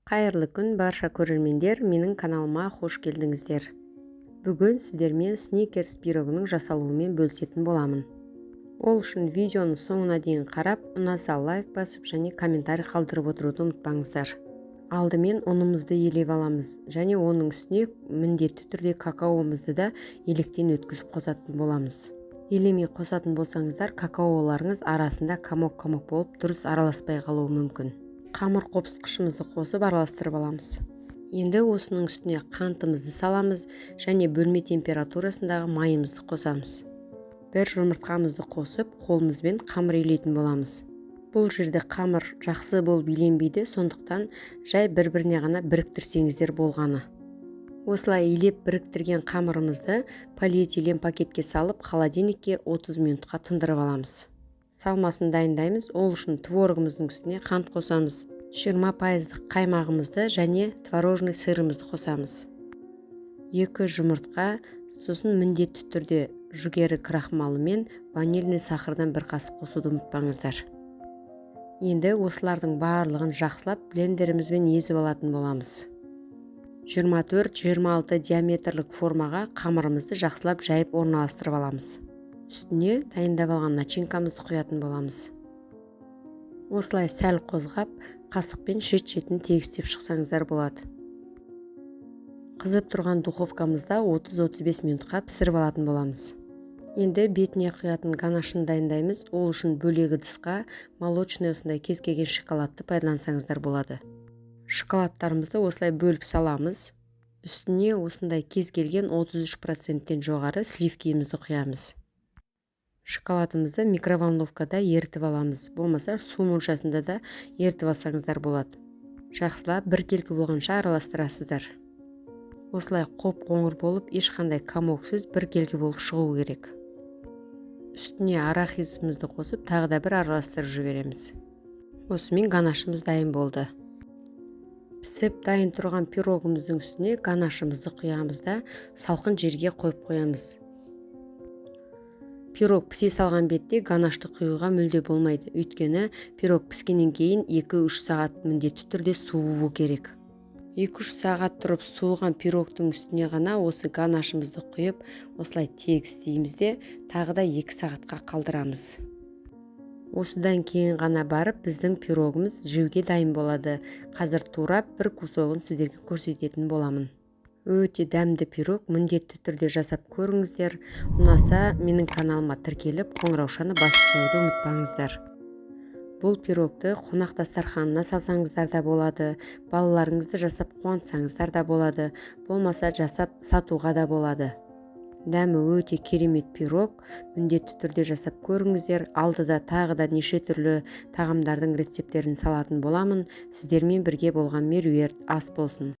Қайырлы күн барша көрермендер, менің каналыма қош келдіңіздер. Бүгін сіздермен сникерс пирогының жасалуымен бөлісетін боламын. Ол үшін видеоны соңына дейін қарап, ұнаса лайк басып және комментарий қалдырып отыруды ұмытпаңыздар. Алдымен ұнымызды елеп аламыз және оның үстіне міндетті түрде какаомызды да електен өткізіп қосатын боламыз. Елемей қосатын болсаңыздар, какаоларыңыз арасында комок-комок болып дұрыс араласпай қалуы мүмкін. Қамыр қопсытқышымызды қосып араластырып аламыз. Енді осының үстіне қантымызды саламыз және бөлме температурасындағы майымызды қосамыз. Бір жұмыртқамызды қосып, қолымызбен қамыр илейтін боламыз. Бұл жерде қамыр жақсы болып иленбейді, сондықтан жай бір-біріне ғана біріктірсеңіздер болғаны. Осылай илеп біріктірген қамырымызды полиэтилен пакетке салып, холодильникке 30 минутқа тындырып аламыз. Салмасын дайындаймыз. Ол үшін творогымыздың үстіне қант қосамыз. 20% қаймағымызды және творожный сырымызды қосамыз. 2 жұмыртқа, сосын міндетті түрде жүгері крахмалы мен ванильный сахардан бір қасық қосуды ұмытпаңыздар. Енді осылардың барлығын жақсылап блендерімізбен езіп алатын боламыз. 24-26 диаметрлік формаға қамырымызды жақсылап жайып орналастырып аламыз. Үстіне дайындап алған начинкамызды құятын боламыз. Осылай сәл қозғап, қасықпен шет-шетін тегістеп шықсаңыздар болады. Қызып тұрған духовкамызда 30-35 минутқа пісіріп алатын боламыз. Енді бетіне құятын ганашын дайындаймыз. Ол үшін бөлек ыдысқа молочный осындай кез келген шоколадты пайдалансаңыздар болады. Шоколадтарымызды осылай бөліп саламыз. Үстіне осындай кез келген 33%-тен жоғары сливкиімізді құямыз. Шоколадымызды микроволновкада ерітіп аламыз. Болмаса су моншасында да ерітіп алсаңыздар болады. Жақсылап біркелкі болғанша араластырасыздар. Осылай қоңыр болып, ешқандай комоксыз біркелкі болып шығу керек. Үстіне арахисімізді қосып, тағы да бір араластырып жібереміз. Осымен ганашымыз дайын болды. Пісіп дайын тұрған пирогымыздың үстіне ганашымызды құямыз да салқын жерге қойып қоямыз. Пирог пісе салған бетте ганашты құюға мүлде болмайды. Өйткені пирог піскеннен кейін 2-3 сағат міндетті түрде суыву керек. 2-3 сағат тұрып суыған пирогтың үстіне ғана осы ганашымызды құйып, осылай тегістейміз де тағы да 2 сағатқа қалдырамыз. Осыдан кейін ғана барып біздің пирогымыз жеуге дайын болады. Қазір турап бір кусогын сіздерге көрсететін боламын. Өте дәмді пирог, міндетті түрде жасап көріңіздер. Ұнаса, менің каналыма тіркеліп, қоңыраушаны басып қоюды ұмытпаңыздар. Бұл пирогты қонақ дастарханына салсаңыздар да болады, балаларыңызды жасап қуантсаңыздар да болады, болмаса жасап сатуға да болады. Дәмі өте керемет пирог, міндетті түрде жасап көріңіздер. Алдыда тағы да неше түрлі тағамдардың рецепттерін салатын боламын. Сіздермен бірге болған меруерт ас болсын.